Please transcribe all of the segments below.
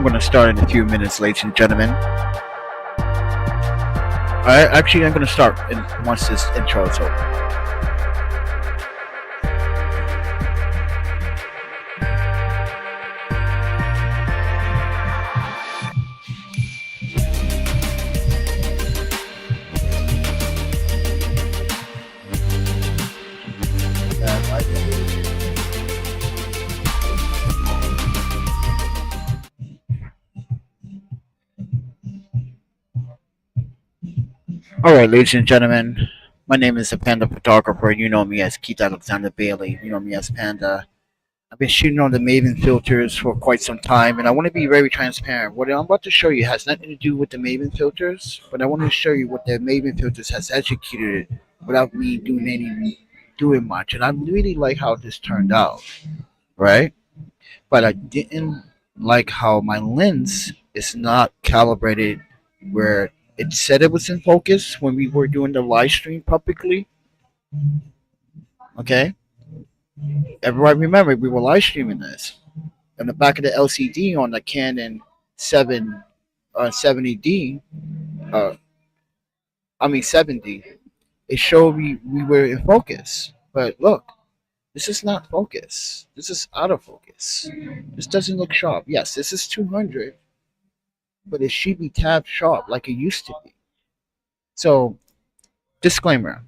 going to start in a few minutes, ladies and gentlemen. I'm going to start once this intro is over. Alright, ladies and gentlemen, my name is the Panda Photographer. You know me as Keith Alexander Bailey. You know me as Panda. I've been shooting on the Maven filters for quite some time, and I want to be very transparent. What I'm about to show you has nothing to do with the Maven filters, but I want to show you what the Maven filters has executed without me doing much. And I really like how this turned out, right? But I didn't like how my lens is not calibrated where it said it was in focus when we were doing the live stream publicly. Okay, everybody remember we were live streaming this. On the back of the LCD on the Canon 70D, 70, it showed we were in focus. But look, this is not focus. This is out of focus. This doesn't look sharp. Yes, this is 200, but it should be tab sharp like it used to be. So, disclaimer.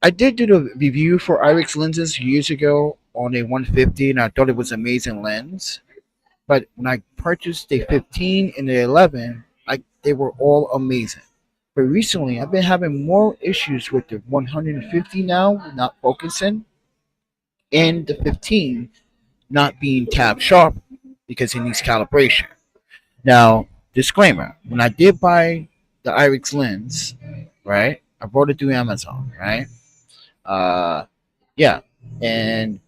I did do the review for Irix lenses years ago on a 150, and I thought it was an amazing lens. But when I purchased the 15 and the 11, they were all amazing. But recently, I've been having more issues with the 150 now not focusing, and the 15 not being tab sharp because it needs calibration. Now, disclaimer: when I did buy the Irix lens, right, I bought it through Amazon, right? Yeah, and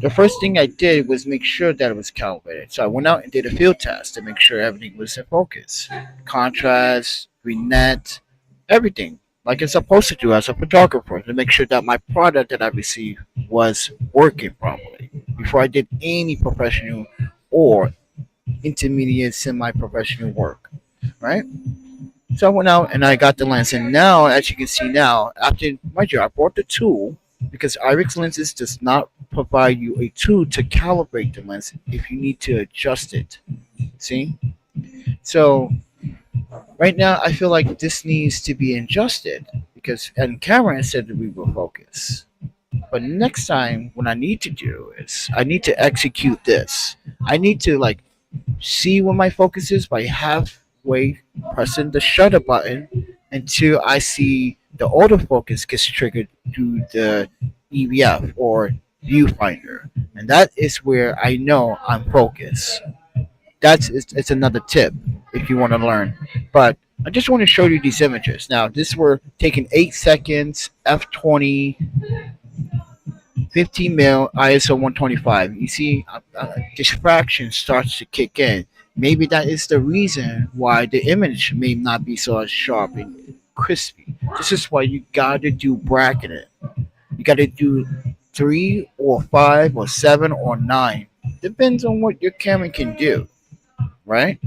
the first thing I did was make sure that it was calibrated. So I went out and did a field test to make sure everything was in focus, contrast, vignette, everything like it's supposed to do as a photographer, to make sure that my product that I received was working properly before I did any professional or intermediate semi-professional work, right? So I went out and I got the lens, and now, as you can see now, after my job, I bought the tool because Irix lenses does not provide you a tool to calibrate the lens if you need to adjust it. See? So right now, I feel like this needs to be adjusted because on camera it said that we will focus. But next time, what I need to do is I need to execute this. I need to see where my focus is by halfway pressing the shutter button until I see the autofocus gets triggered through the EVF or viewfinder, and that is where I know I'm focused. It's another tip if you want to learn. But I just want to show you these images. Now, this were taken 8 seconds, f20, 15mm, ISO 125. You see, diffraction starts to kick in. Maybe that is the reason why the image may not be so sharp and crispy. This is why you gotta do bracketing. You gotta do 3 or 5 or 7 or 9. Depends on what your camera can do, right?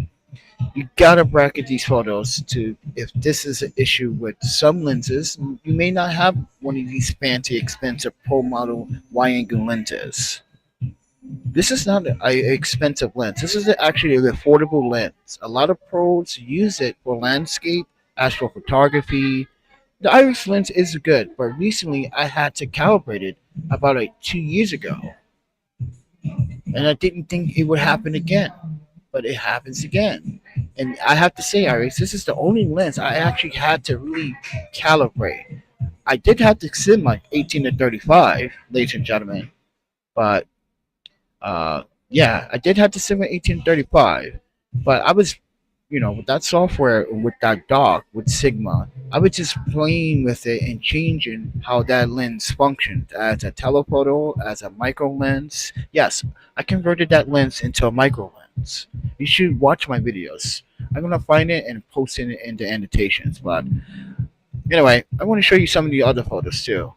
You gotta bracket these photos to, if this is an issue with some lenses, you may not have one of these fancy, expensive pro model wide angle lenses. This is not an expensive lens. This is actually an affordable lens. A lot of pros use it for landscape, astrophotography. The Irix lens is good, but recently I had to calibrate it about 2 years ago. And I didn't think it would happen again, but it happens again. And I have to say, Irix, this is the only lens I actually had to really calibrate. I did have to sim my 18 to 35, ladies and gentlemen, but yeah, I did have to sim my 18 to 35, but I was, with that software, with that dock, with Sigma, I was just playing with it and changing how that lens functioned as a telephoto, as a micro lens. Yes, I converted that lens into a micro lens. You should watch my videos. I'm gonna find it and post it in the annotations. But anyway, I want to show you some of the other photos too.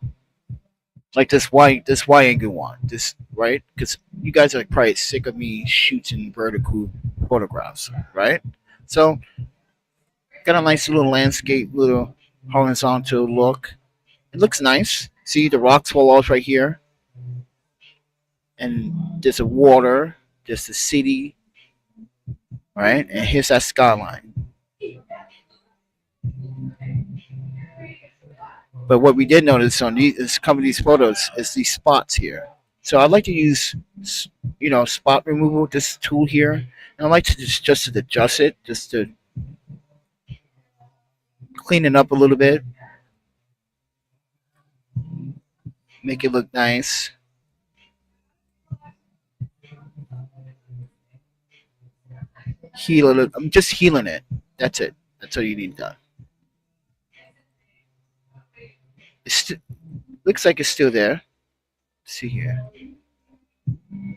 like this Y angle one, this right? Because you guys are probably sick of me shooting vertical photographs, right? So got a nice little landscape, little horizontal look. It looks nice. See the rocks fall off right here, and there's a water, there's the city, right? And here's that skyline. But what we did notice on some of these photos is these spots here. So I like to use, spot removal, this tool here, and I like to just to adjust it, just to clean it up a little bit, make it look nice. Heal it. I'm just healing it. That's it. That's all you need done. Looks like it's still there. See here.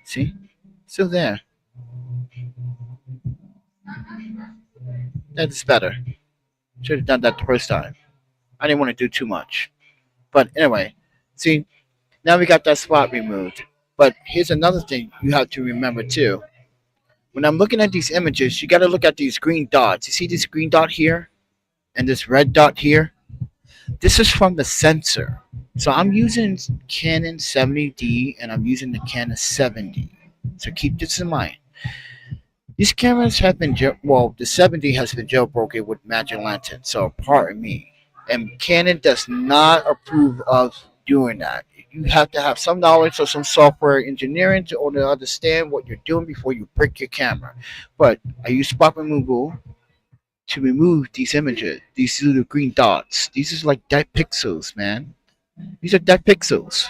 See? Still there. That's better. Should have done that the first time. I didn't want to do too much. But anyway, see, now we got that spot removed. But here's another thing you have to remember too. When I'm looking at these images, you got to look at these green dots. You see this green dot here and this red dot here? This is from the sensor. So I'm using Canon 70D and I'm using the Canon 7D. So keep this in mind. These cameras have been the 70 has been jailbroken with Magic Lantern, so pardon me. And Canon does not approve of doing that. You have to have some knowledge or some software engineering to order to understand what you're doing before you break your camera. But I use spot removal to remove these images, these little green dots. These is like dead pixels, man. These are dead pixels.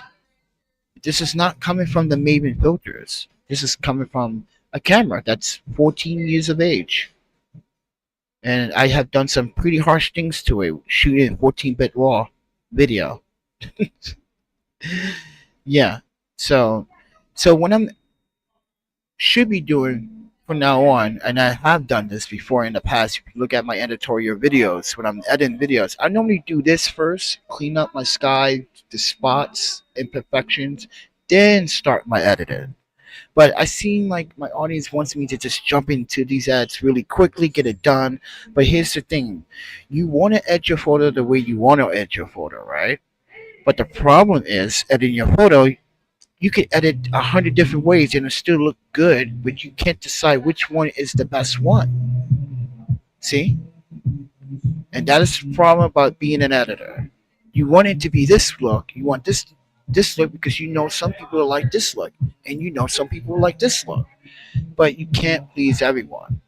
This is not coming from the Maven filters. This is coming from a camera that's 14 years of age. And I have done some pretty harsh things to it, shooting 14-bit RAW video. Yeah. So what I'm should be doing from now on, and I have done this before in the past. If you look at my editorial videos, when I'm editing videos, I normally do this first, clean up my sky, the spots, imperfections, then start my editing. But I seem like my audience wants me to just jump into these ads really quickly, get it done. But here's the thing. You want to edit your photo the way you want to edit your photo, right? But the problem is, editing your photo, you can edit 100 different ways and it still look good, but you can't decide which one is the best one. See? And that is the problem about being an editor. You want it to be this look. You want this look because you know some people like this look, and you know some people like this look. But you can't please everyone,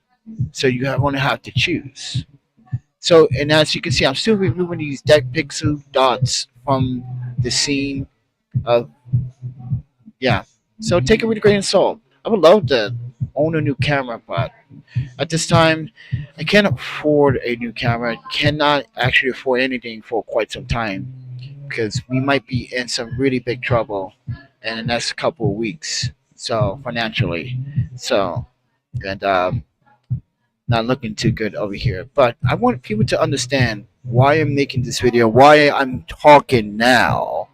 so you going to have to choose. So, and as you can see, I'm still removing these dead pixel dots from the scene of, yeah. So take it with a grain of salt. I would love to own a new camera, but at this time, I can't afford a new camera. Cannot actually afford anything for quite some time because we might be in some really big trouble in the next couple of weeks. So financially, so and not looking too good over here. But I want people to understand why I'm making this video, why I'm talking now.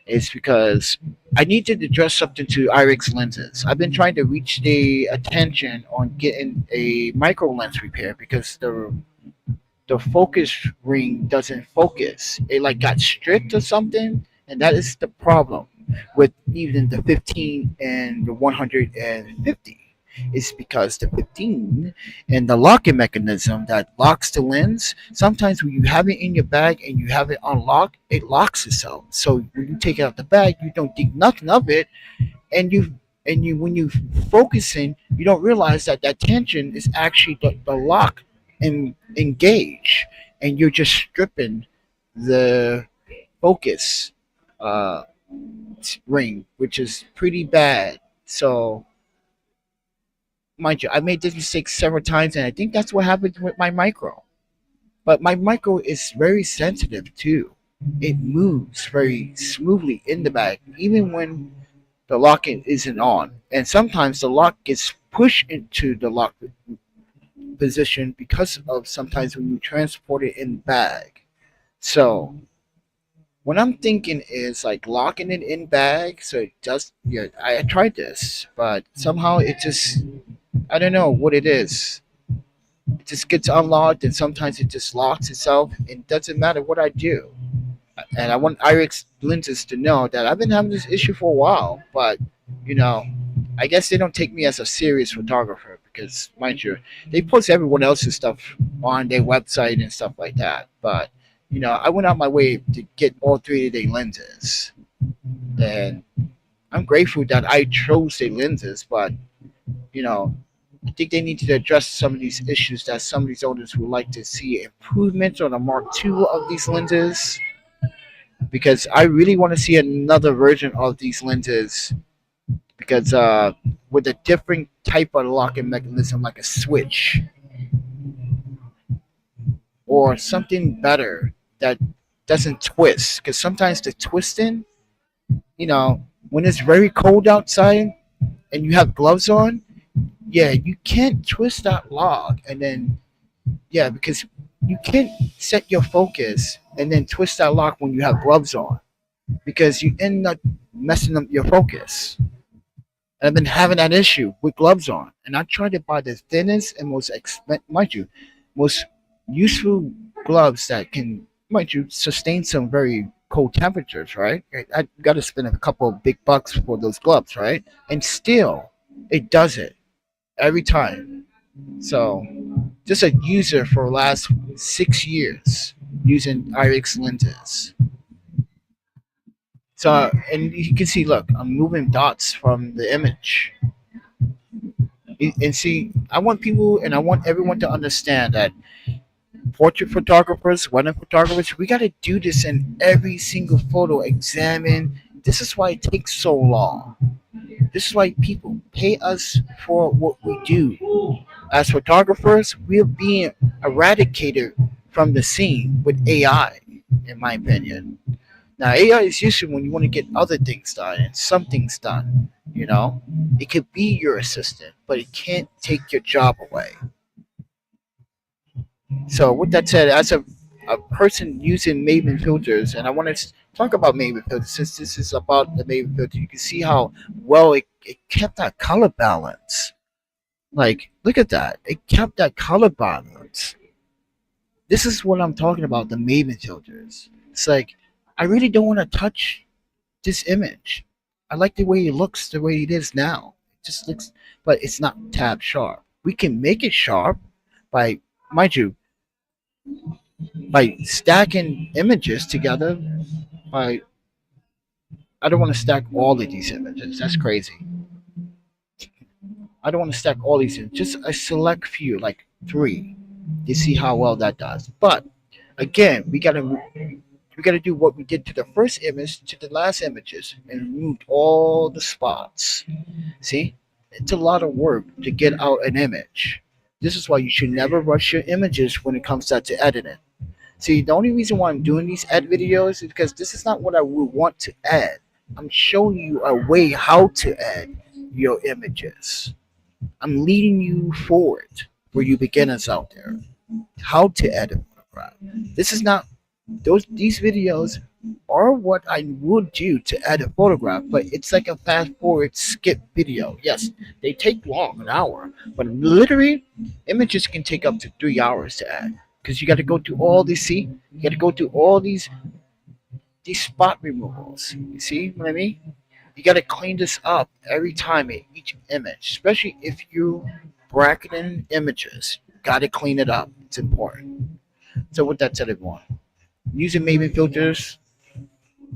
Is because I need to address something to Irix lenses. I've been trying to reach the attention on getting a micro lens repair because the focus ring doesn't focus. It like got stripped or something, and that is the problem with even the 15 and the 150. Is because the 15 and the locking mechanism that locks the lens, sometimes when you have it in your bag and you have it unlocked, it locks itself. So when you take it out the bag, you don't think nothing of it, and you when you focusing, you don't realize that that tension is actually the lock and engage, and you're just stripping the focus uh, ring, which is pretty bad. So mind you, I made this mistake several times, and I think that's what happened with my micro. But my micro is very sensitive too. It moves very smoothly in the bag, even when the lock isn't on. And sometimes the lock gets pushed into the lock position because of sometimes when you transport it in bag. So What I'm thinking is like locking it in bag so it does. Yeah, I tried this, but somehow it just, I don't know what it is. It just gets unlocked, and sometimes it just locks itself. It doesn't matter what I do. And I want Irix lenses to know that I've been having this issue for a while, but you know, I guess they don't take me as a serious photographer because, mind you, they post everyone else's stuff on their website and stuff like that. But I went out my way to get all three of their lenses, and I'm grateful that I chose their lenses. But you know, I think they need to address some of these issues that some of these owners would like to see improvements on the Mark II of these lenses, because I really want to see another version of these lenses because with a different type of locking mechanism like a switch or something better that doesn't twist, because sometimes the twisting, when it's very cold outside and you have gloves on, yeah, you can't twist that lock and then, yeah, because you can't set your focus and then twist that lock when you have gloves on because you end up messing up your focus. And I've been having that issue with gloves on. And I tried to buy the thinnest and most mind you, most useful gloves that can, mind you, sustain some very cold temperatures, right? I got to spend a couple of big bucks for those gloves, right? And still, it does it every time. So, just a user for the last 6 years using Irix lenses. So, and you can see, look, I'm moving dots from the image. And see, I want people and I want everyone to understand that portrait photographers, wedding photographers, we got to do this in every single photo, examine. This is why it takes so long. This is why people pay us for what we do. As photographers, we're being eradicated from the scene with AI, in my opinion. Now, AI is useful when you want to get other things done and some things done. It could be your assistant, but it can't take your job away. So, with that said, as a person using Maven filters, and I want to talk about Maven filters since this is about the Maven filter, you can see how well it kept that color balance. Like, look at that. It kept that color balance. This is what I'm talking about, the Maven filters. It's like, I really don't want to touch this image. I like the way it looks, the way it is now. It just looks, but it's not tab sharp. We can make it sharp by, mind you, by stacking images together. By I don't want to stack all of these images. That's crazy. I don't want to stack all these images. Just a select few, like three. You see how well that does. But again, we gotta do what we did to the first image to the last images and remove all the spots. See, it's a lot of work to get out an image. This is why you should never rush your images when it comes down to editing. See, the only reason why I'm doing these ad videos is because this is not what I would want to add. I'm showing you a way how to add your images. I'm leading you forward for you beginners out there. How to edit photograph. This is not these videos are what I would do to add a photograph, but it's like a fast forward skip video. Yes, they take long, an hour, but literally images can take up to 3 hours to add because you got to go through all these. See, you got to go through all these spot removals. You see what I mean? You got to clean this up every time in each image, especially if you bracketing images. Got to clean it up. It's important. So with that said, everyone, using Maven filters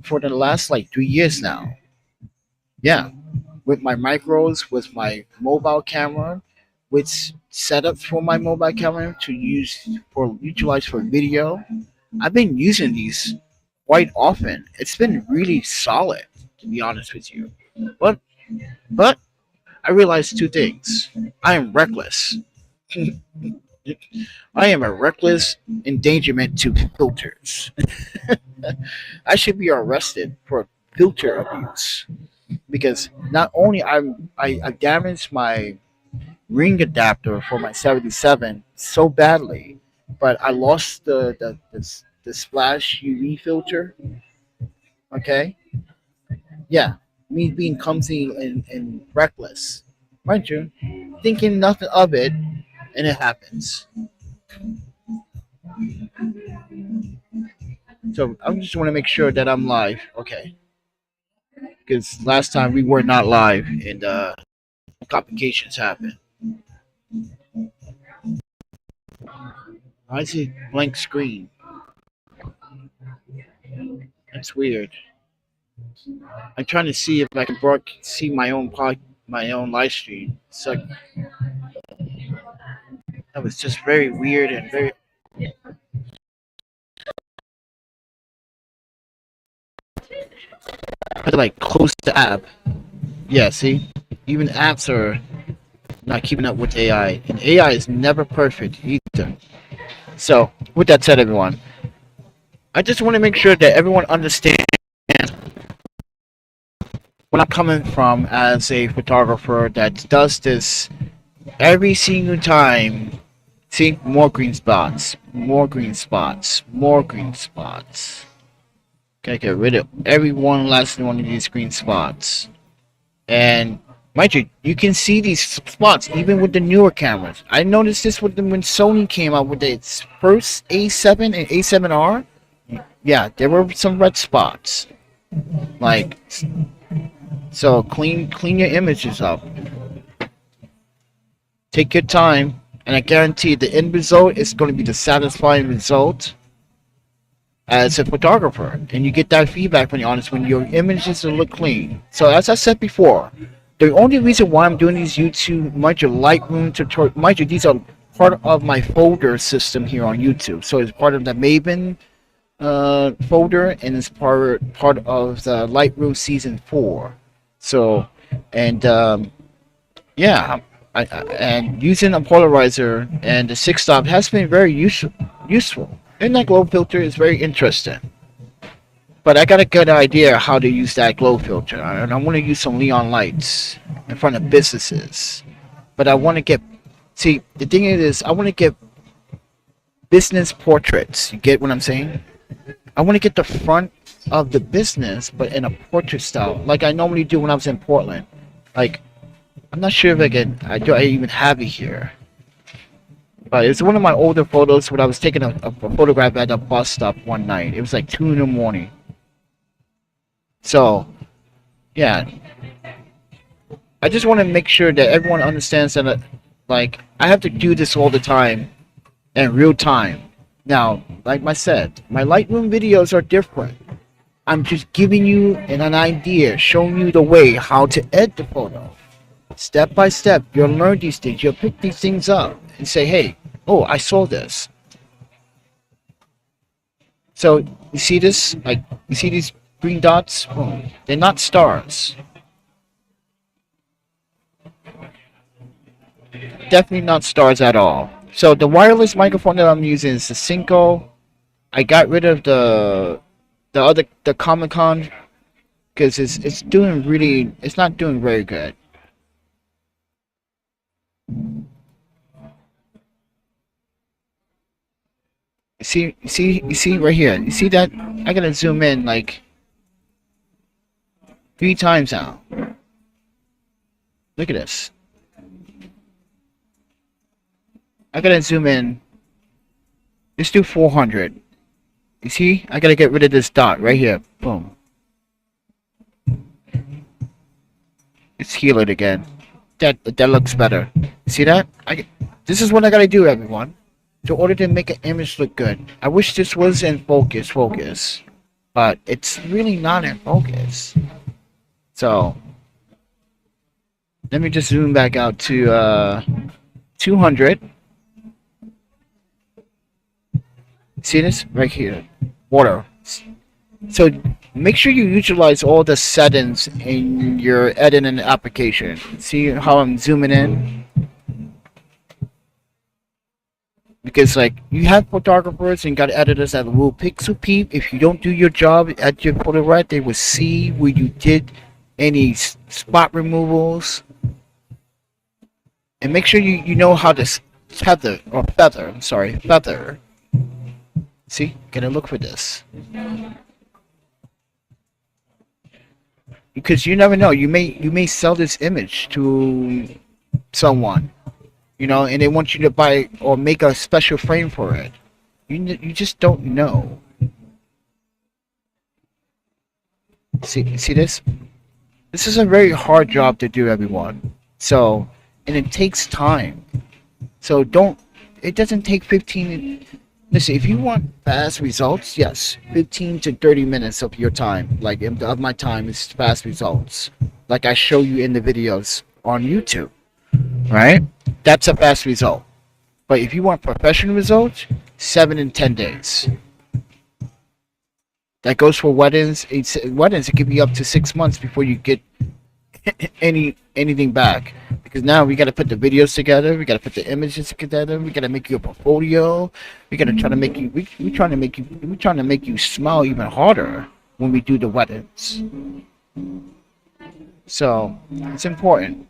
for the last like 3 years now. Yeah, with my micros, with my mobile camera, with setups for my mobile camera to utilize for video. I've been using these quite often. It's been really solid, to be honest with you. But but I realized two things. I am reckless. I am a reckless endangerment to filters. I should be arrested for filter abuse because not only I damaged my ring adapter for my 77 so badly, but I lost the splash UV filter. Okay, yeah, me being clumsy and reckless, mind you, thinking nothing of it, and it happens. So I just want to make sure that I'm live. Okay, because last time we were not live and complications happened. I see blank screen. That's weird. I'm trying to see if I can see my own live stream. So that was just very weird and very. I had to like close the app. Yeah, see, even apps are not keeping up with AI, and AI is never perfect either. So, with that said, everyone, I just want to make sure that everyone understands where I'm coming from as a photographer that does this every single time. See, more green spots, more green spots, more green spots. Gotta get rid of every one last one of these green spots. And mind you, you can see these spots even with the newer cameras. I noticed this with when Sony came out with its first A7 and A7R. Yeah, there were some red spots. Like, so clean your images up. Take your time, and I guarantee the end result is going to be the satisfying result as a photographer, and you get that feedback when you're honest, when your images look clean. So as I said before, the only reason why I'm doing these YouTube, mind you, Lightroom tutorial, mind you, these are part of my folder system here on YouTube. So it's part of the Maven folder, and it's part of the Lightroom Season 4. So, and yeah, and using a polarizer and the 6-stop has been very useful. And that glow filter is very interesting. But I got a good idea how to use that glow filter. And I want to use some neon lights in front of businesses. But I want to get, see, the thing is, I want to get business portraits. You get what I'm saying? I want to get the front of the business, but in a portrait style, like I normally do when I was in Portland. Like, I'm not sure if I even have it here. But it's one of my older photos when I was taking a photograph at a bus stop one night. It was like 2 in the morning. So, yeah. I just want to make sure that everyone understands that, like, I have to do this all the time in real time. Now, like I said, my Lightroom videos are different. I'm just giving you an idea, showing you the way how to edit the photo. Step by step, you'll learn these things. You'll pick these things up and say, hey, oh, I saw this. So, you see this? Like, you see these green dots? Boom. They're not stars. Definitely not stars at all. So, the wireless microphone that I'm using is the Cinco. I got rid of the Comic Con because it's not doing very good. You see right here. You see that? I gotta zoom in like 3 times now. Look at this. I gotta zoom in. Let's do 400. You see? I gotta get rid of this dot right here. Boom. Let's heal it again. That looks better. You see that? This is what I gotta do, everyone, in order to make an image look good. I wish this was in focus, but it's really not in focus. So let me just zoom back out to 200. See this right here? Water. So make sure you utilize all the settings in your editing application. See how I'm zooming in? Because like you have photographers and got editors that will pixel peep. If you don't do your job at your photo right, they will see where you did any spot removals. And make sure you know how to feather. See, gotta look for this. because you never know. You may sell this image to someone, and they want you to buy or make a special frame for it. You just don't know. See this? This is a very hard job to do, everyone. So, and it takes time. So it doesn't take 15. Listen, if you want fast results, yes, 15 to 30 minutes of your time, like of my time, is fast results. Like I show you in the videos on YouTube, right? That's a fast result. But if you want professional results, 7 and 10 days. That goes for weddings. Weddings, it could be up to 6 months before you get anything back, because now we got to put the videos together, we got to put the images together, we got to make you a portfolio, we got to try to make you we trying to make you smile even harder when we do the weddings. So it's important.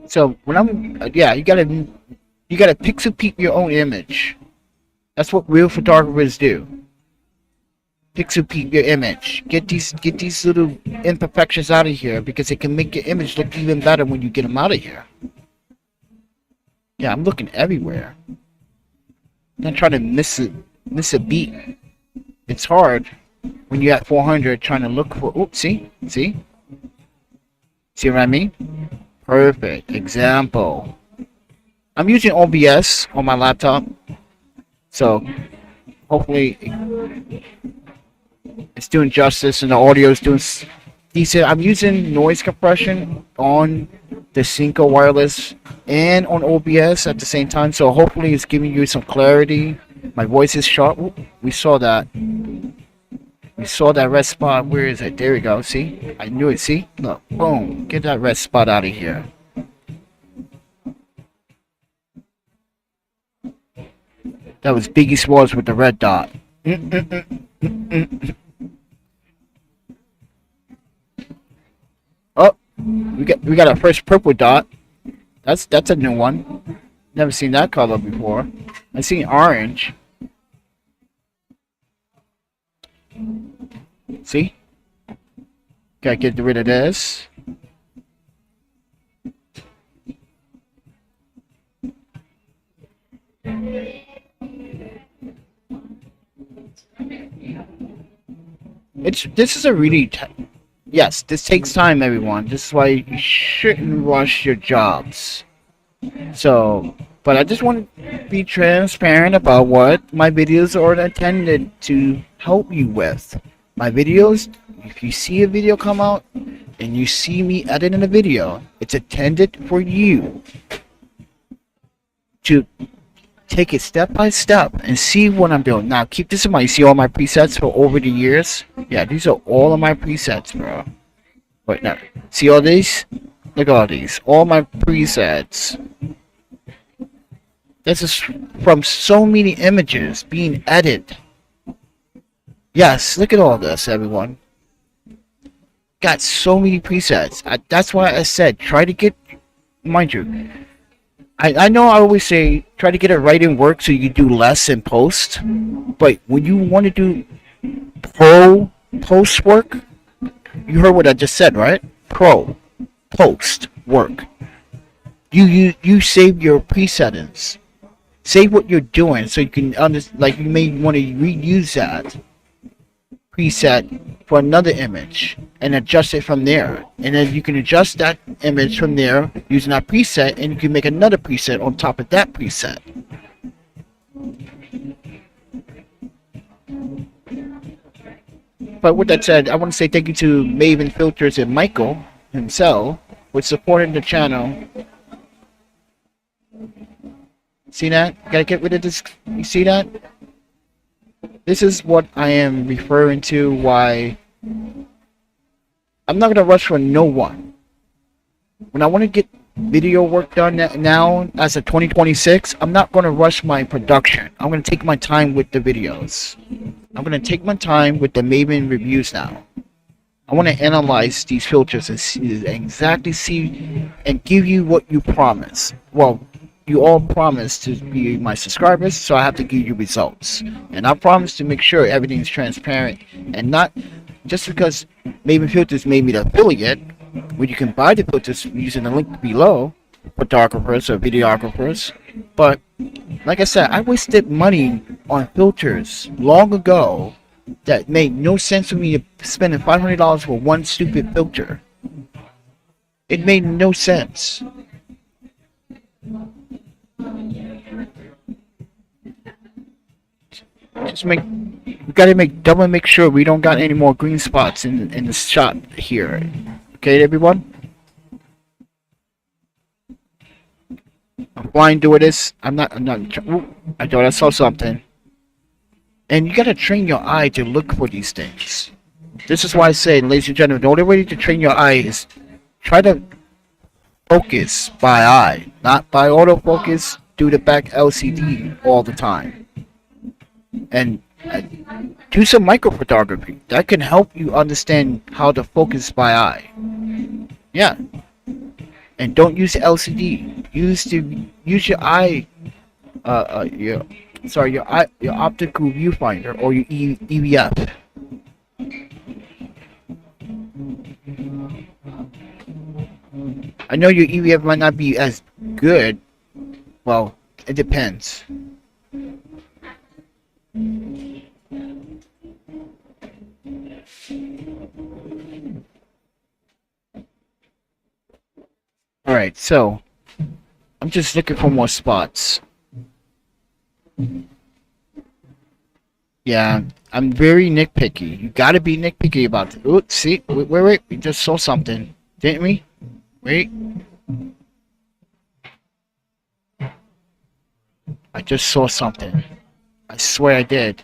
So when you gotta pixel peep your own image. That's what real photographers do. Pixel peep your image. Get these little imperfections out of here, because it can make your image look even better when you get them out of here. Yeah, I'm looking everywhere. I'm not trying to miss a beat. It's hard when you're at 400 trying to look for. Oops, see what I mean? Perfect example. I'm using OBS on my laptop, so hopefully it's doing justice and the audio is doing decent. I'm using noise compression on the Synco wireless and on OBS at the same time, so hopefully it's giving you some clarity. My voice is sharp. Ooh, we saw that red spot. Where is it? There we go. See? I knew it. See? Look. Boom. Get that red spot out of here. That was Biggie Smalls with the red dot. Oh, we got our first purple dot. That's a new one. Never seen that color before. I've seen orange. See? Gotta get rid of this. This is a really yes, this takes time, everyone. This is why you shouldn't rush your jobs. So, but I just want to be transparent about what my videos are intended to help you with. My videos, if you see a video come out and you see me editing a video, it's intended for you to take it step by step and see what I'm doing. Now, keep this in mind. You see all my presets for over the years? Yeah, these are all of my presets, bro. Wait, now, see all these? Look at all these. All my presets. This is from so many images being edited. Yes, look at all this, everyone. Got so many presets. That's why I said, try to get, mind you, I know I always say try to get it right in work so you can do less in post. But when you want to do post work, you heard what I just said, right? Post work. You save your presettings. Save what you're doing so you can like you may want to reuse that preset for another image and adjust it from there, and then you can adjust that image from there using that preset, and you can make another preset on top of that preset. But with that said, I want to say thank you to Maven Filters and Michael himself for supporting the channel. See that? Gotta get rid of this. You see that? This is what I am referring to, why I'm not going to rush for no one. When I want to get video work done now as of 2026, I'm not going to rush my production. I'm going to take my time with the videos. I'm going to take my time with the Maven reviews now. I want to analyze these filters and exactly see and give you what you promise. Well, you all promised to be my subscribers, so I have to give you results. And I promise to make sure everything's transparent and not just because Maven Filters made me the affiliate, where you can buy the filters using the link below, photographers or videographers. But like I said, I wasted money on filters long ago that made no sense for me to spending $500 for one stupid filter. It made no sense. We gotta make sure we don't got any more green spots in the shot here. Okay, everyone. I'm flying through this. I'm not. Ooh, I thought I saw something. And you gotta train your eye to look for these things. This is why I say, ladies and gentlemen, the only way to train your eye is try to focus by eye, not by autofocus. Do the back LCD all the time. And do some micro photography. That can help you understand how to focus by eye. Yeah. And don't use the LCD. Use your eye. Your optical viewfinder or your EVF. I know your EVF might not be as good. Well, it depends. Alright, so I'm just looking for more spots. Yeah, I'm very nitpicky. You gotta be nitpicky about it. Oops, see? Wait, we just saw something, didn't we? Wait. I just saw something. I swear I did.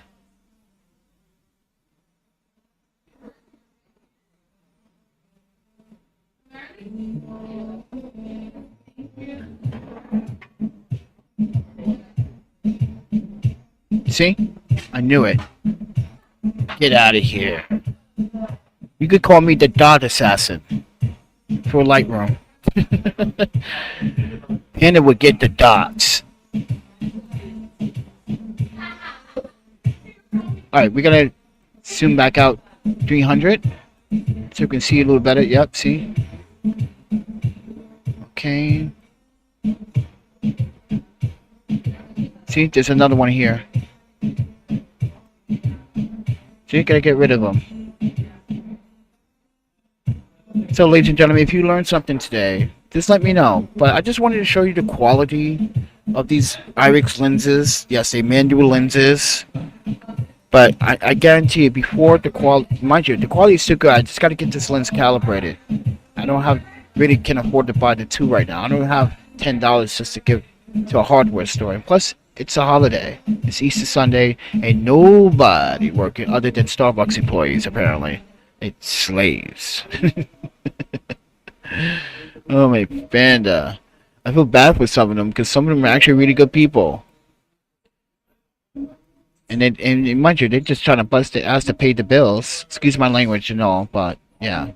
See? I knew it. Get out of here. You could call me the dot assassin for Lightroom. Panda would get the dots. Alright, we're gonna zoom back out 300 so you can see a little better. Yep, see? Okay. See, there's another one here. So you gotta get rid of them. So, ladies and gentlemen, if you learned something today, just let me know. But I just wanted to show you the quality of these Irix lenses. Yes, they manual lenses. But I guarantee you, before the quality, mind you, the quality is still good. I just gotta get this lens calibrated. I don't have, really can afford to buy the two right now. I don't have $10 just to give to a hardware store. And plus, it's a holiday. It's Easter Sunday, and nobody working other than Starbucks employees, apparently. It's slaves. Oh, my panda. I feel bad for some of them, because some of them are actually really good people. And mind you, they're just trying to bust their ass to pay the bills. Excuse my language and all, but yeah.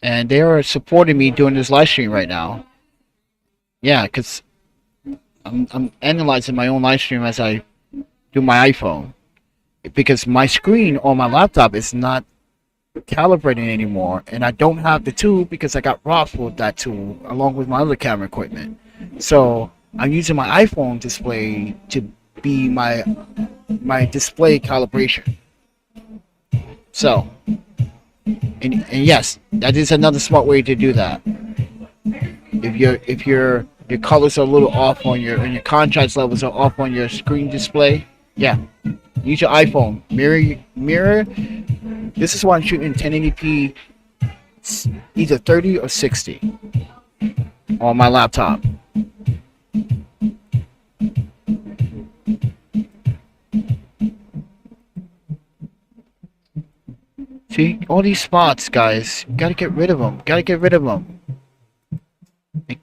And they are supporting me doing this live stream right now. Yeah, because I'm analyzing my own live stream as I do my iPhone, because my screen on my laptop is not calibrating anymore, and I don't have the tool because I got robbed with that tool along with my other camera equipment. So I'm using my iPhone display to be my display calibration. So and yes, that is another smart way to do that. If your colors are a little off on your, and your contrast levels are off on your screen display, yeah, use your iPhone mirror. This is why I'm shooting 1080p, either 30 or 60 on my laptop. See, all these spots, guys, you gotta get rid of them. They're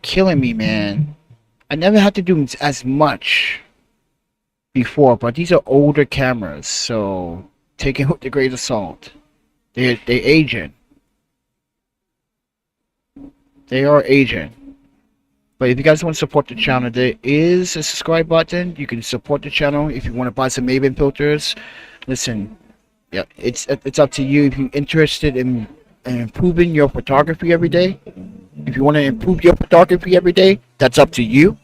killing me, man. I never had to do as much before, but these are older cameras, so take it with a grain of salt. They're aging. They are aging. But if you guys want to support the channel, there is a subscribe button. You can support the channel if you want to buy some Maven filters. Listen, yeah, it's up to you. If you're interested in improving your photography every day, if you want to improve your photography every day, that's up to you.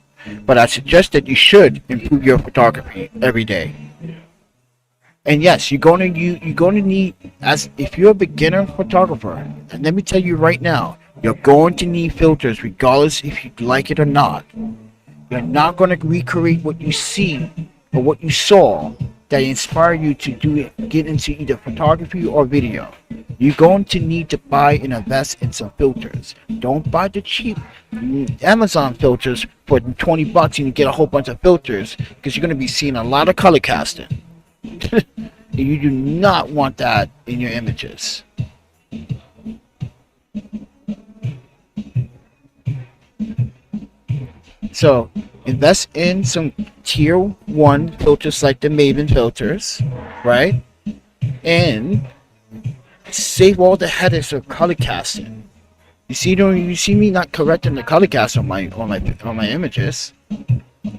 But I suggest that you should improve your photography every day. And yes, you're gonna need, as if you're a beginner photographer, and let me tell you right now, you're going to need filters regardless if you like it or not. You're not going to recreate what you see or what you saw that inspired you to get into either photography or video. You're going to need to buy and invest in some filters. Don't buy the cheap Amazon filters for 20 bucks and you get a whole bunch of filters, because you're going to be seeing a lot of color casting. You do not want that in your images. So invest in some tier 1 filters like the Maven filters, right? And save all the headers of color casting. You see me not correcting the color cast on my images.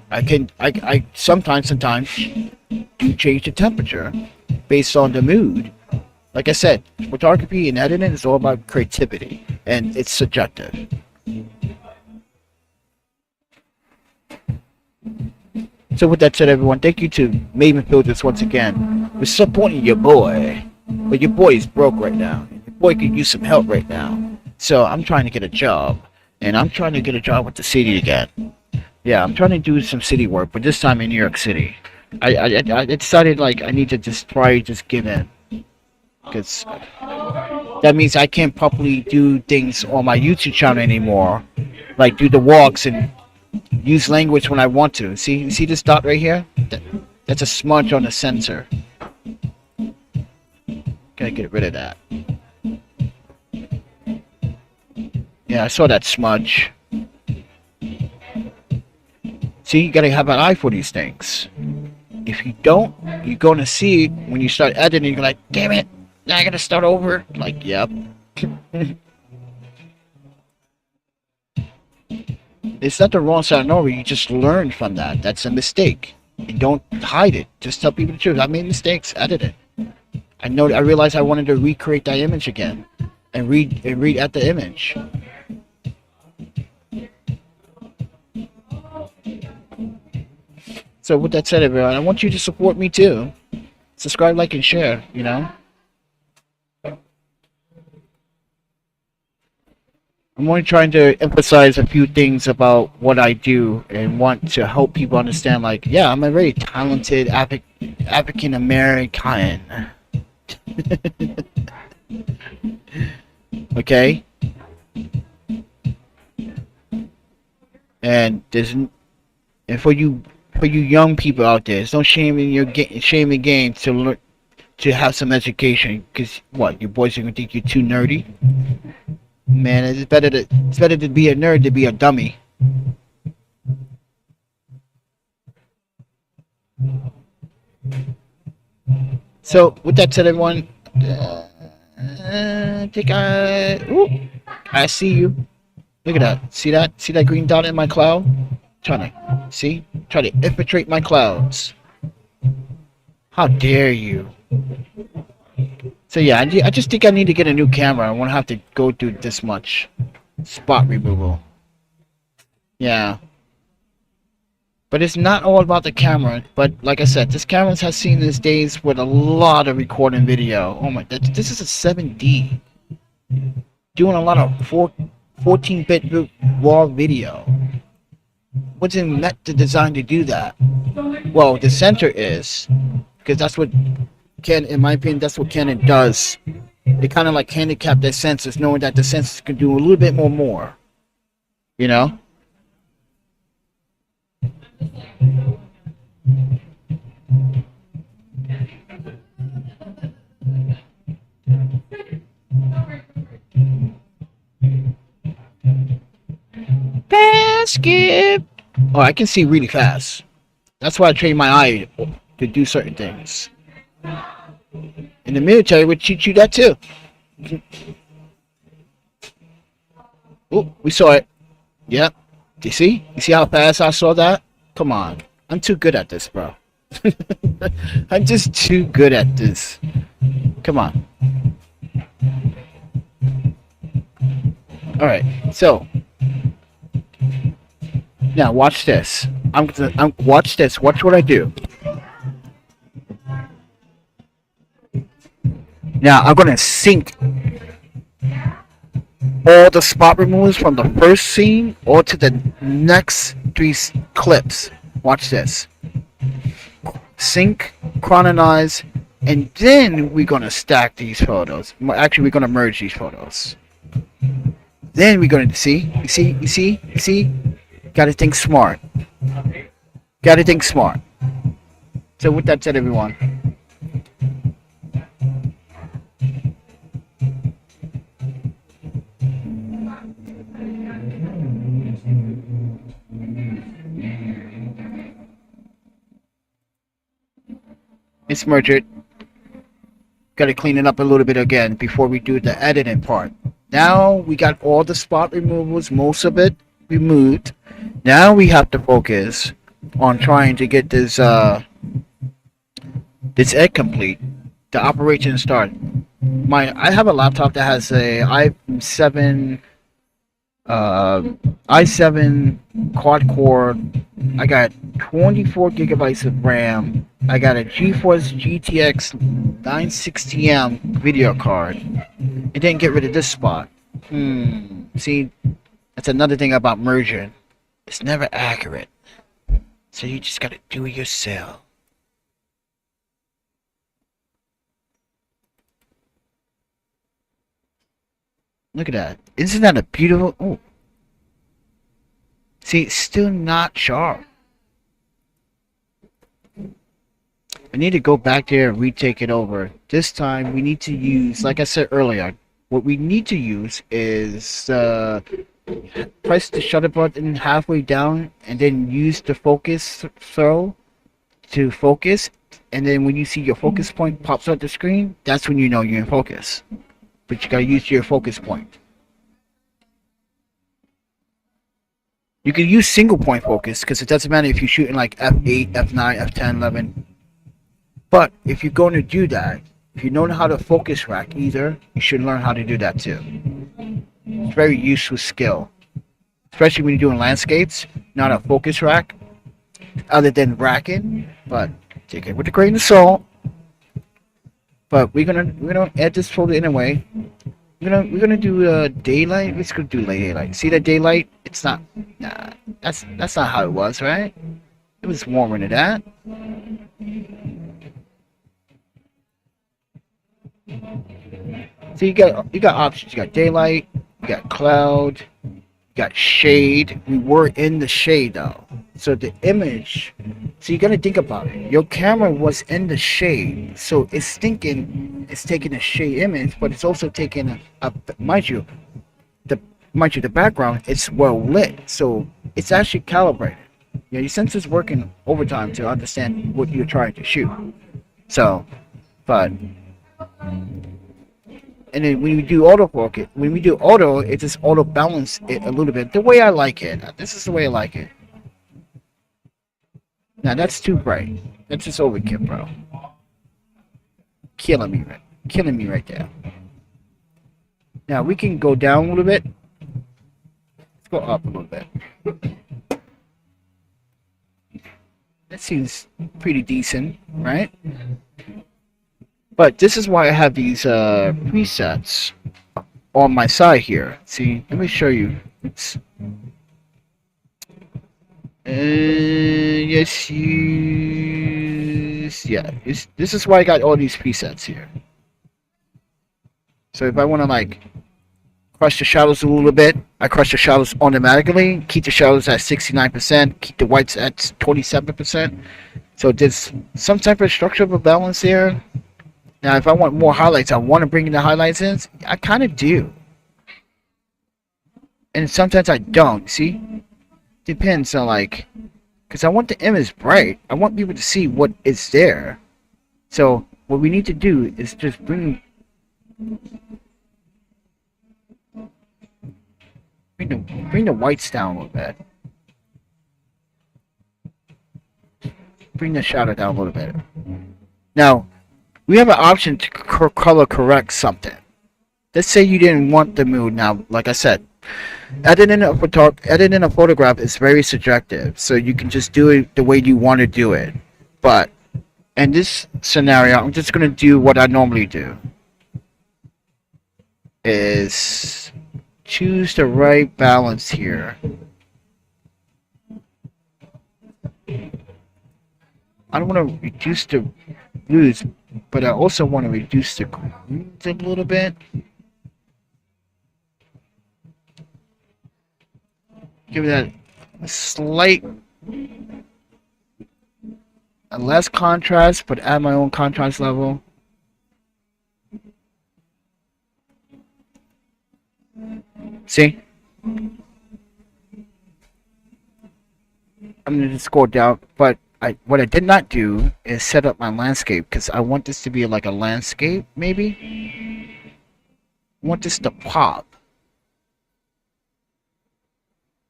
I sometimes do change the temperature based on the mood. Like I said, photography and editing is all about creativity, and it's subjective. So with that said, everyone, thank you to Maven Filters once again for supporting your boy. But your boy is broke right now. Your boy could use some help right now. So I'm trying to get a job, and I'm trying to get a job with the city again. Yeah, I'm trying to do some city work, but this time in New York City. I decided like I need to just give in, because that means I can't properly do things on my YouTube channel anymore, like do the walks and use language when I want to. See this dot right here? That's a smudge on the sensor. Gotta get rid of that. Yeah, I saw that smudge. See, you gotta have an eye for these things. If you don't, you're gonna see it when you start editing. You're like, damn it, now I gotta start over. Like, yep. It's not the wrong side over. You just learn from that. That's a mistake. And don't hide it. Just tell people the truth. I made mistakes. Edit it. I realized I wanted to recreate that image again, and read at the image. So with that said, everyone, I want you to support me too. Subscribe, like, and share. You know. I'm only trying to emphasize a few things about what I do and want to help people understand, like, yeah, I'm a very talented African American. Okay? And for you young people out there, there's no shame in the game to learn, to have some education, because what, your boys are gonna think you're too nerdy? Man, it's better to be a nerd than to be a dummy. So with that said, everyone, I see you. Look at that. See that? See that green dot in my cloud? Try to infiltrate my clouds. How dare you? So yeah, I just think I need to get a new camera. I won't have to go through this much spot removal. Yeah. But it's not all about the camera. But like I said, this camera has seen its days with a lot of recording video. Oh my, this is a 7D. Doing a lot of 14-bit raw video. What's it meant to design to do that? Well, the center is, because that's what in my opinion, that's what Canon does. They kind of like handicap their sensors, knowing that the sensors can do a little bit more. You know? Basket. Oh, I can see really fast. That's why I train my eye to do certain things. In the military, would teach you that too. Oh, we saw it. Yep. You see? You see how fast I saw that? Come on. I'm too good at this, bro. I'm just too good at this. Come on. Alright, so now watch this. Watch this. Watch what I do. Now I'm gonna sync all the spot removals from the first scene or to the next 3 clips. Watch this. Sync, chronologize, and then we're gonna stack these photos. Actually, we're gonna merge these photos. Then we're gonna see. You see. Gotta think smart. Gotta think smart. So with that said, everyone. Let's merge it. Gotta clean it up a little bit again before we do the editing part. Now we got all the spot removals, most of it removed. Now we have to focus on trying to get this this egg complete. The operation start. I have a laptop that has a i7 quad core. I got 24 gigabytes of RAM. I got a GeForce GTX 960M video card. It didn't get rid of this spot. See, that's another thing about merging. It's never accurate. So you just gotta do it yourself. Look at that. Isn't that a beautiful... Oh. See, it's still not sharp. I need to go back there and retake it over. This time we need to use, like I said earlier, what we need to use is press the shutter button halfway down and then use the focus throw to focus. And then when you see your focus point pops up the screen, that's when you know you're in focus. But you gotta use your focus point. You can use single point focus because it doesn't matter if you're shooting like f8, f9, f10, 11. But if you're going to do that, if you know how to focus rack either, you should learn how to do that too. It's very useful skill. Especially when you're doing landscapes, not a focus rack, other than racking, but take it with a grain of salt. But we're gonna add this folder anyway. We're gonna do daylight. Let's go do daylight. See that daylight? It's not. Nah, that's not how it was, right? It was warmer than that. So you got options. You got daylight. You got cloud. You got shade. We were in the shade though. So the image. So you gotta think about it. Your camera was in the shade, so it's taking a shade image, but it's also taking a mind you, the background it's well lit, so it's actually calibrated. Yeah, your sensor's working overtime to understand what you're trying to shoot. So, but and then when we do autofocus, it just auto balance it a little bit. The way I like it. This is the way I like it. Now that's too bright. That's just overkill, bro. Killing me right there. Now we can go down a little bit. Let's go up a little bit. That seems pretty decent, right? But this is why I have these presets on my side here. See, let me show you. It's yes, yeah. This is why I got all these presets here. So if I want to like crush the shadows a little bit, I crush the shadows automatically. Keep the shadows at 69%. Keep the whites at 27%. So there's some type of structural balance here. Now, if I want more highlights, I want to bring the highlights in. I kind of do, and sometimes I don't. See, depends on like, because I want the image bright. I want people to see what is there. So what we need to do is just bring the whites down a little bit. bring the shadow down a little bit. Now, we have an option to color correct something. Let's say you didn't want the mood. Now, like I said, editing a photograph is very subjective, so you can just do it the way you want to do it. But in this scenario, I'm just gonna do what I normally do: is choose the right balance here. I don't want to reduce the blues, but I also want to reduce the greens a little bit. Give that a slight, less contrast, but add my own contrast level. See? I'm gonna just go down, but what I did not do is set up my landscape, because I want this to be like a landscape, maybe? I want this to pop.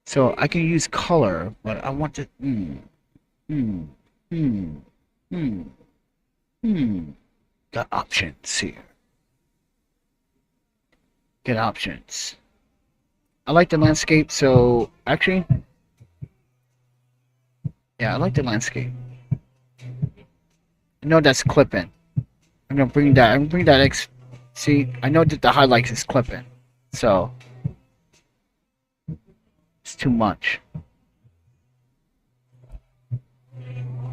So I can use color, but I want to, Got options here. Get options. I like the landscape, so actually, yeah, I like the landscape. I know that's clipping. I'm gonna bring that X. See, I know that the highlights is clipping, so it's too much.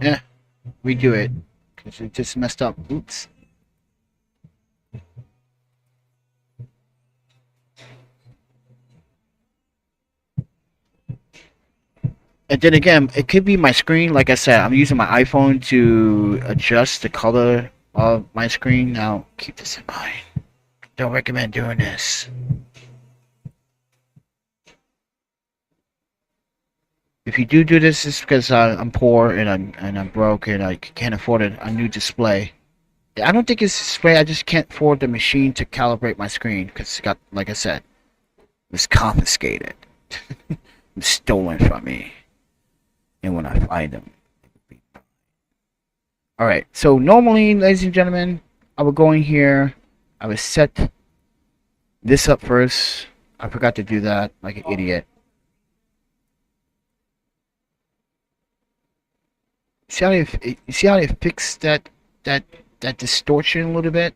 Yeah, redo it because it just messed up. Oops. And then again, it could be my screen. Like I said, I'm using my iPhone to adjust the color of my screen. Now, keep this in mind. Don't recommend doing this. If you do this, it's because I'm poor and I'm broke and I can't afford a new display. I don't think it's display. I just can't afford the machine to calibrate my screen because it got, like I said, it was confiscated. It was stolen from me. And when I find them, all right. So normally, ladies and gentlemen, I would go in here. I would set this up first. I forgot to do that, like an idiot. See how they fixed that distortion a little bit?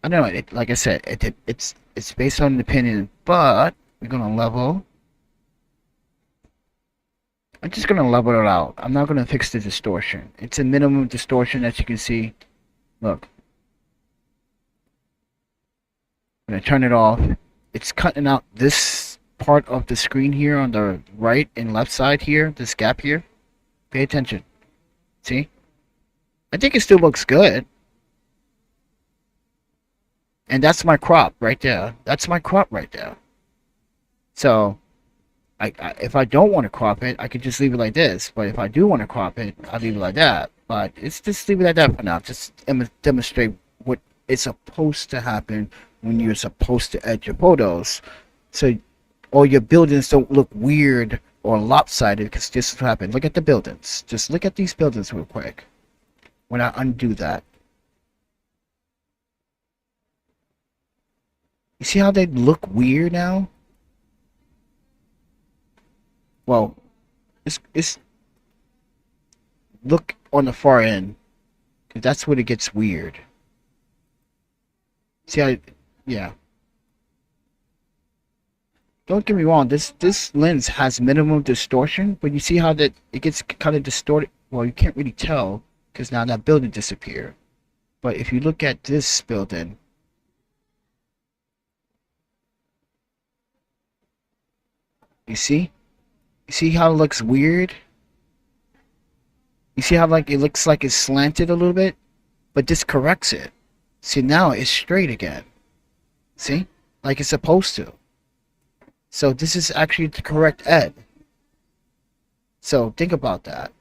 I don't know. Like I said, it's based on the opinion, but we're gonna level. I'm just gonna level it out. I'm not gonna fix the distortion. It's a minimum distortion, as you can see. Look. I'm gonna turn it off. It's cutting out this part of the screen here on the right and left side here, this gap here. Pay attention. See? I think it still looks good. And that's my crop right there. That's my crop right there. So if I don't want to crop it, I could just leave it like this. But if I do want to crop it, I'll leave it like that. But it's just leave it like that for now. Just demonstrate what is supposed to happen when you're supposed to edit your photos. So all your buildings don't look weird or lopsided, because this is what happened. Look at the buildings. Just look at these buildings real quick. When I undo that. You see how they look weird now? Well, it's look on the far end, 'cause that's when it gets weird. See how, yeah. Don't get me wrong. This lens has minimum distortion, but you see how that it gets kind of distorted. Well, you can't really tell because now that building disappeared. But if you look at this building, you see how it looks weird. You see how like it looks like it's slanted a little bit, but this corrects it. See, now it's straight again. See, like it's supposed to. So this is actually the correct ed. So think about that.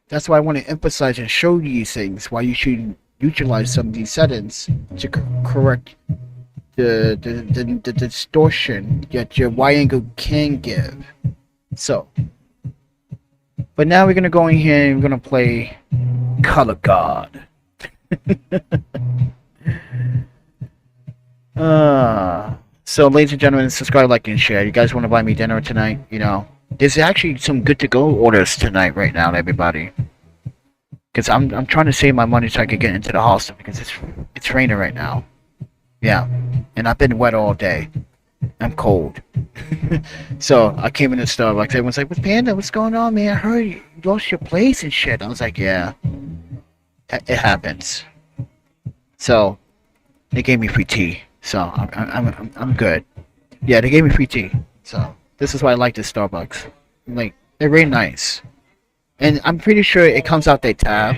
That's why I want to emphasize and show you these things, why you should utilize some of these settings to correct the distortion that your wide angle can give. So, but now we're gonna go in here and we're gonna play Color God. So ladies and gentlemen, subscribe, like, and share. You guys want to buy me dinner tonight? You know, there's actually some good to go orders tonight right now, everybody. Because I'm trying to save my money so I can get into the hostel because it's raining right now. Yeah, and I've been wet all day. I'm cold. So I came in the Starbucks. Everyone's like, "What's Panda? What's going on, man? I heard you lost your place and shit." I was like, "Yeah, it happens." So they gave me free tea, so I'm good. Yeah, they gave me free tea. So this is why I like this Starbucks. Like, they're really nice. And I'm pretty sure it comes out their tab,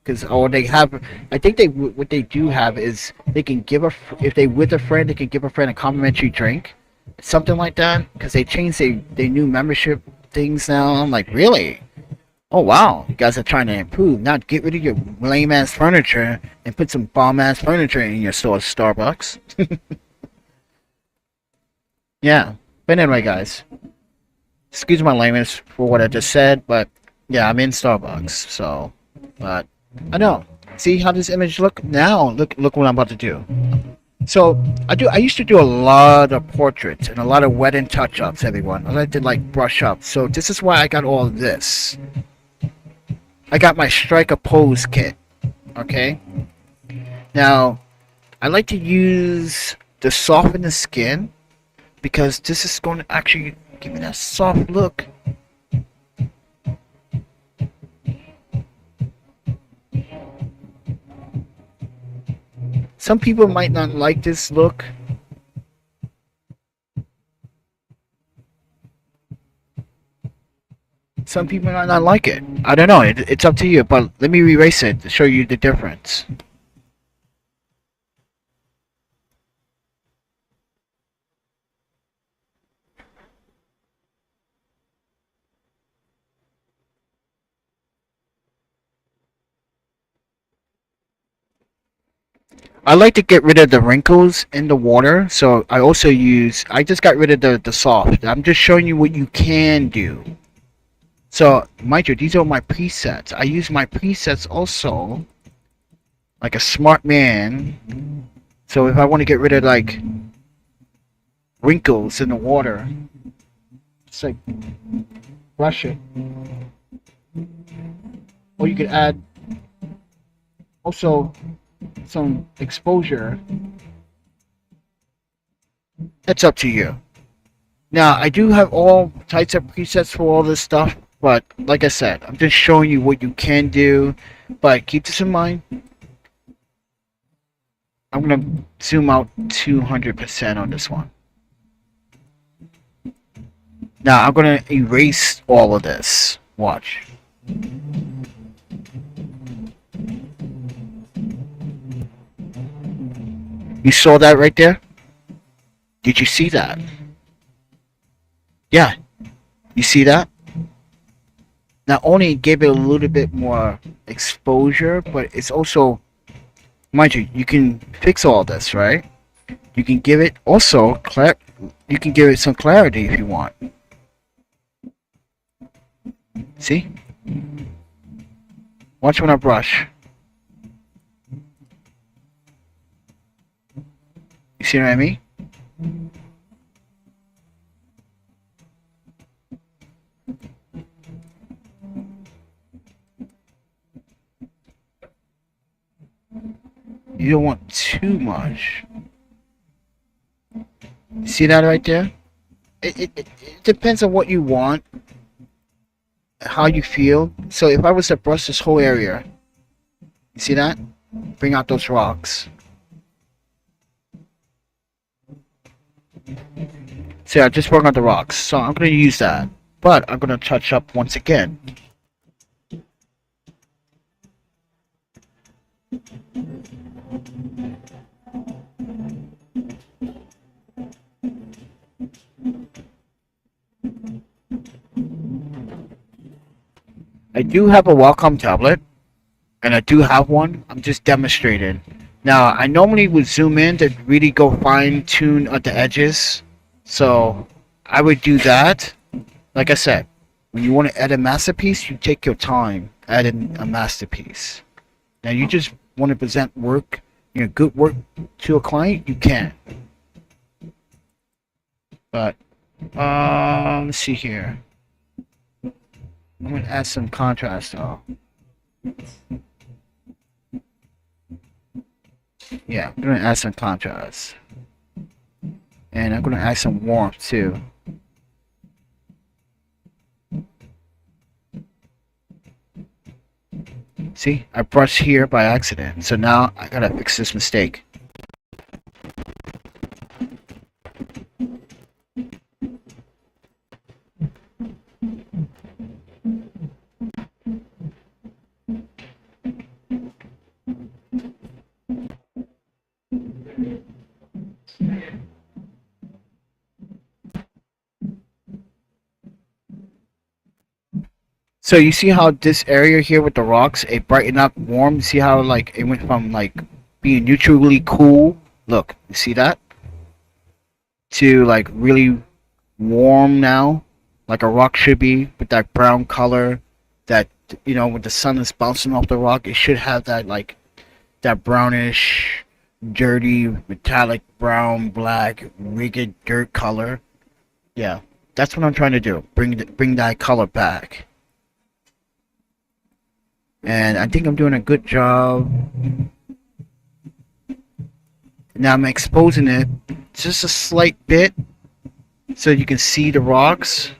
because or they have. I think what they do have is they can give if they with a friend, they can give a friend a complimentary drink, something like that. Because they changed their new membership things now. I'm like, really? Oh wow, you guys are trying to improve. Not get rid of your lame ass furniture and put some bomb ass furniture in your store, Starbucks. Yeah, but anyway, guys, excuse my lameness for what I just said, but yeah, I'm in Starbucks, so, but I know. See how this image look now? Look what I'm about to do. So I used to do a lot of portraits and a lot of wedding touch-ups, everyone. I like to like brush up. So this is why I got all of this. I got my striker pose kit. Okay. Now I like to use the soften the skin because this is going to actually give me that soft look. Some people might not like this look. Some people might not like it. I don't know. It's up to you. But let me erase it to show you the difference. I like to get rid of the wrinkles in the water, so I also use. I just got rid of the soft. I'm just showing you what you can do. So, mind you, these are my presets. I use my presets also like a smart man. So if I want to get rid of like wrinkles in the water, just like brush it. Or you could add also some exposure. It's up to you. Now, I do have all types of presets for all this stuff, but like I said, I'm just showing you what you can do. But keep this in mind. I'm going to zoom out 200% on this one. Now, I'm going to erase all of this. Watch. You saw that right there? Did you see that? Yeah. You see that? Not only gave it a little bit more exposure, but it's also, mind you, you can fix all this, right? You can give it also, you can give it some clarity if you want. See? Watch when I brush. You see what I mean? You don't want too much. See that right there? It depends on what you want, how you feel. So if I was to brush this whole area, you see that? Bring out those rocks. See, I just brought out the rocks, so I'm going to use that. But I'm going to touch up once again. I do have a Wacom tablet, and I do have one. I'm just demonstrating. Now, I normally would zoom in to really go fine tune at the edges. So I would do that. Like I said, when you want to add a masterpiece, you take your time adding a masterpiece. Now, you just want to present work, good work to a client, you can. But, let's see here. I'm going to add some contrast though. Yeah, I'm going to add some contrast. And I'm going to add some warmth too. See, I brushed here by accident. So now I got to fix this mistake. So you see how this area here with the rocks, it brightened up warm? You see how like it went from like being neutrally cool, look, you see that? To like really warm now, like a rock should be, with that brown color that, when the sun is bouncing off the rock, it should have that like that brownish, dirty, metallic brown, black, rigid dirt color. Yeah, that's what I'm trying to do. Bring that color back. And I think I'm doing a good job. Now I'm exposing it just a slight bit so you can see the rocks.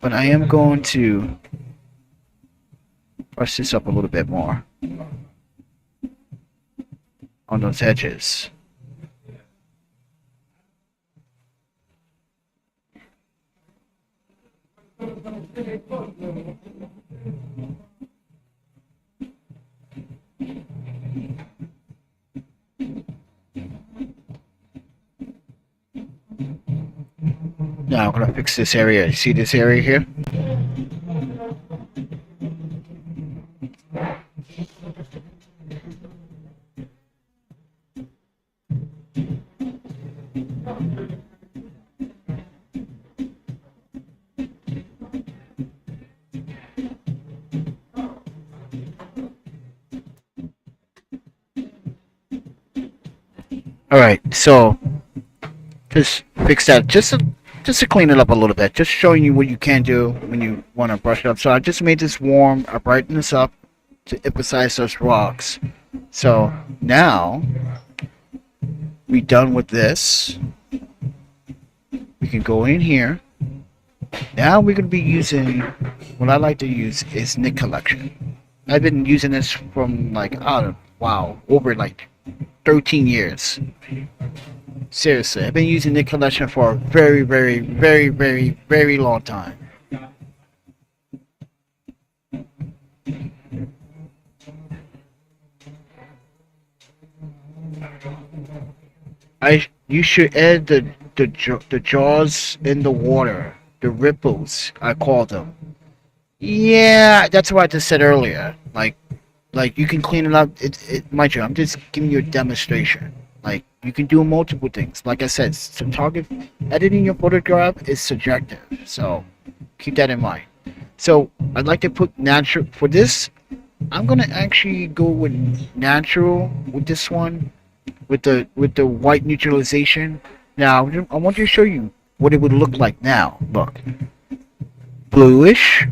But I am going to brush this up a little bit more on those edges. Now I'm gonna fix this area. You see this area here? Alright, so just fix that just to clean it up a little bit. Just showing you what you can do when you want to brush it up. So I just made this warm, I brightened this up to emphasize those rocks. So now we're done with this. We can go in here. Now we're going to be using, what I like to use is Nik Collection. I've been using this from like, over like 13 years. Seriously, I've been using Nik Collection for a very, very, very, very, very long time. You should add the jaws in the water, the ripples, I call them. Yeah, that's what I just said earlier. Like you can clean it up. Mind you, I'm just giving you a demonstration. Like you can do multiple things. Like I said, photography, editing your photograph is subjective. So keep that in mind. So I'd like to put natural for this. I'm gonna actually go with natural with this one, with the white neutralization. Now I want to show you what it would look like now. Look, bluish,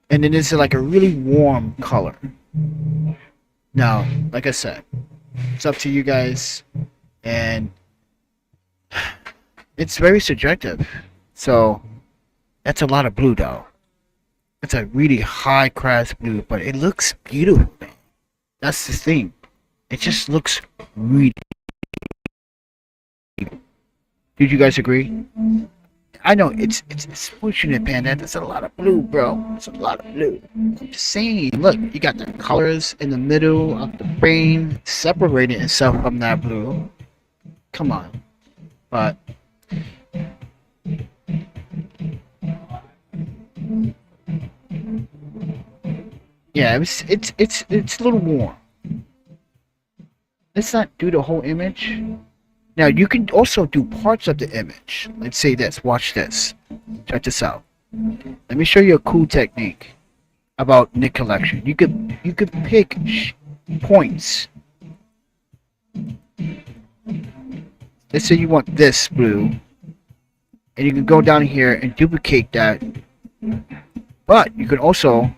and then it's like a really warm color. Now, like I said, it's up to you guys, and it's very subjective. So that's a lot of blue, though. It's a really high class blue, but it looks beautiful, man. That's the thing. It just looks really. Did you guys agree? I know it's pushing it, Panda. That's a lot of blue, bro. It's a lot of blue. I'm just saying. Look, you got the colors in the middle of the frame separating itself from that blue. Come on, but Yeah, it's a little warm. Let's not do the whole image. Now you can also do parts of the image. Let's say this. Watch this. Check this out. Let me show you a cool technique about Nick collection. You could pick points. Let's say you want this blue, and you can go down here and duplicate that. But you can also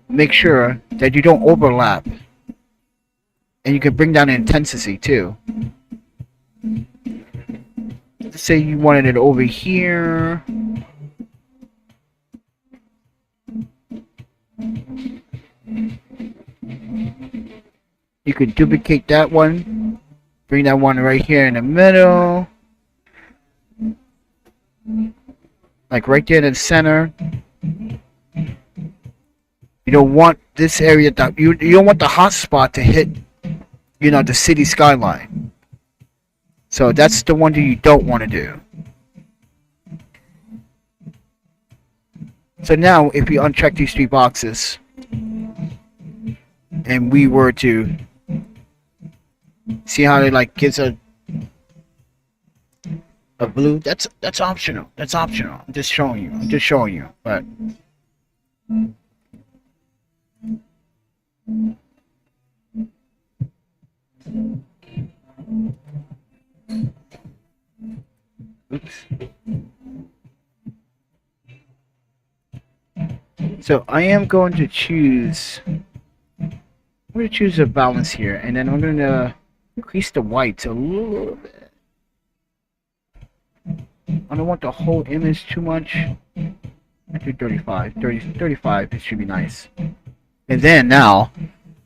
make sure that you don't overlap, and you can bring down the intensity too. Let's say you wanted it over here. You could duplicate that one, bring that one right here in the middle, like right there in the center. You don't want this area that you don't want the hot spot to hit, the city skyline. So that's the one that you don't want to do. So now if we uncheck these three boxes and we were to see how it like gives a blue, that's optional. That's optional. I'm just showing you. But oops. So I am going to choose. I'm going to choose a balance here, and then I'm going to increase the whites a little bit. I don't want the whole image too much. I do 35. 35. It should be nice. And then now,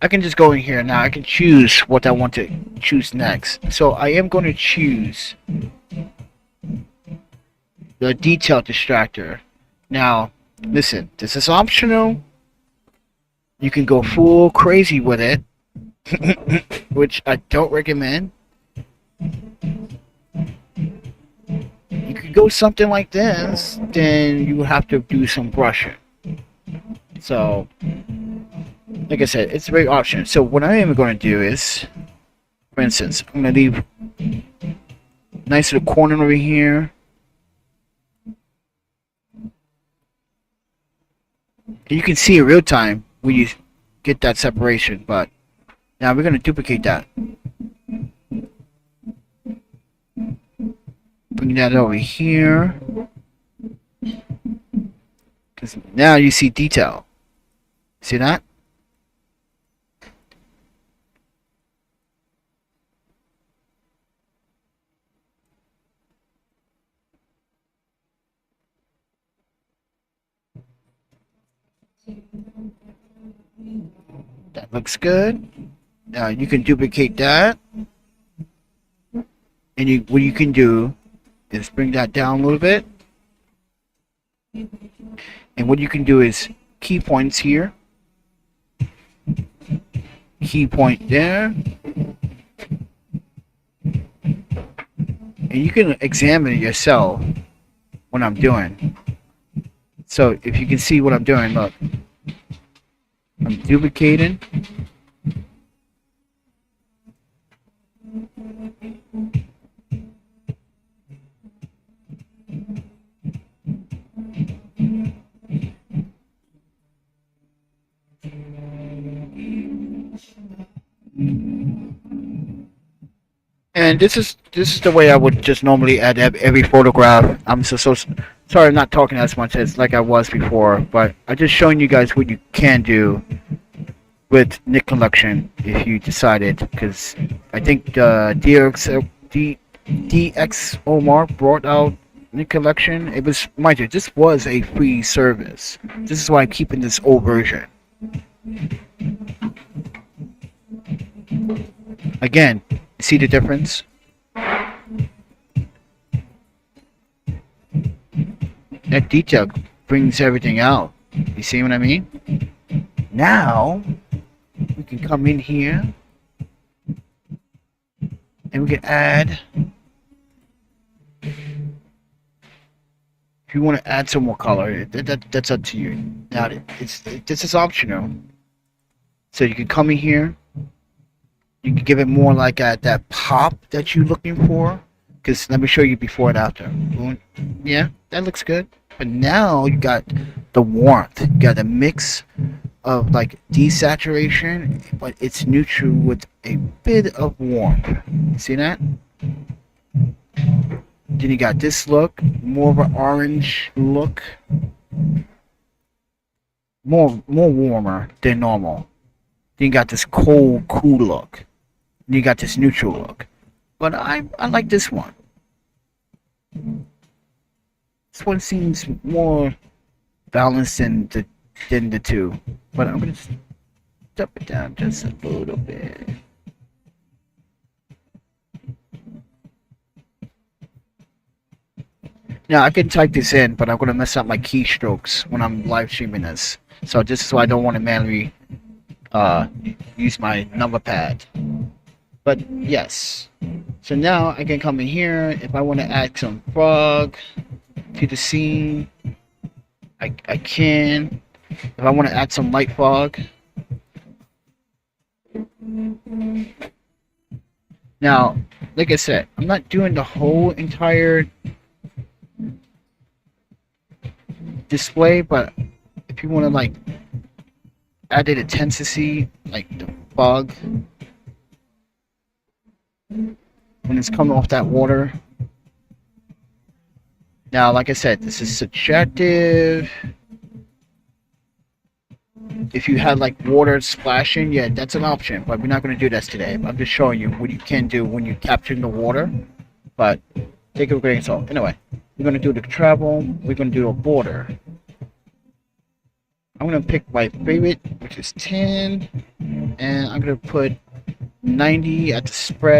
I can just go in here. Now I can choose what I want to choose next. So I am going to choose the detail distractor. Now, listen, this is optional. You can go full crazy with it, which I don't recommend. You could go something like this, then you would have to do some brushing. So, like I said, it's very optional. So what I am going to do is, for instance, I'm going to leave a nice little corner over here. And you can see in real time when you get that separation, but now we're going to duplicate that. Bring that over here. Because now you see detail. See that? That looks good. Now you can duplicate that, and what you can do is bring that down a little bit. And what you can do is key points here, key point there, and you can examine it yourself what I'm doing. So if you can see what I'm doing, look, I'm duplicating. And this is the way I would just normally add every photograph. I'm so sorry I'm not talking as much as like I was before, but I'm just showing you guys what you can do with Nick collection if you decided, because I think DxOMar brought out Nick collection. It was, mind you, this was a free service. This is why I'm keeping this old version. Again, see the difference? That detail brings everything out. You see what I mean? Now, we can come in here and we can add If you want to add some more color, that's up to you. Now, this is optional. So you can come in here. You can give it more like that pop that you're looking for. Because let me show you before and after. Yeah, that looks good. But now you got the warmth. You got a mix of like desaturation, but it's neutral with a bit of warmth. See that? Then you got this look, more of an orange look, more warmer than normal. Then you got this cool, cool look. Then you got this neutral look. But I like this one. This one seems more balanced than the two. But I'm gonna step it down just a little bit. Now I can type this in, but I'm gonna mess up my keystrokes when I'm live streaming this. So this is why I don't want to manually use my number pad. But yes. So now I can come in here. If I want to add some fog to the scene, I can. If I want to add some light fog. Now, like I said, I'm not doing the whole entire display, but if you want to like add it intensity, like the fog when it's coming off that water. Now, like I said, this is subjective. If you had like water splashing, yeah, that's an option, but we're not going to do that today. I'm just showing you what you can do when you're capturing the water, but take it with a grain of salt. Anyway, we're going to do the travel, we're going to do a border. I'm going to pick my favorite, which is 10, and I'm going to put 90 at the spread.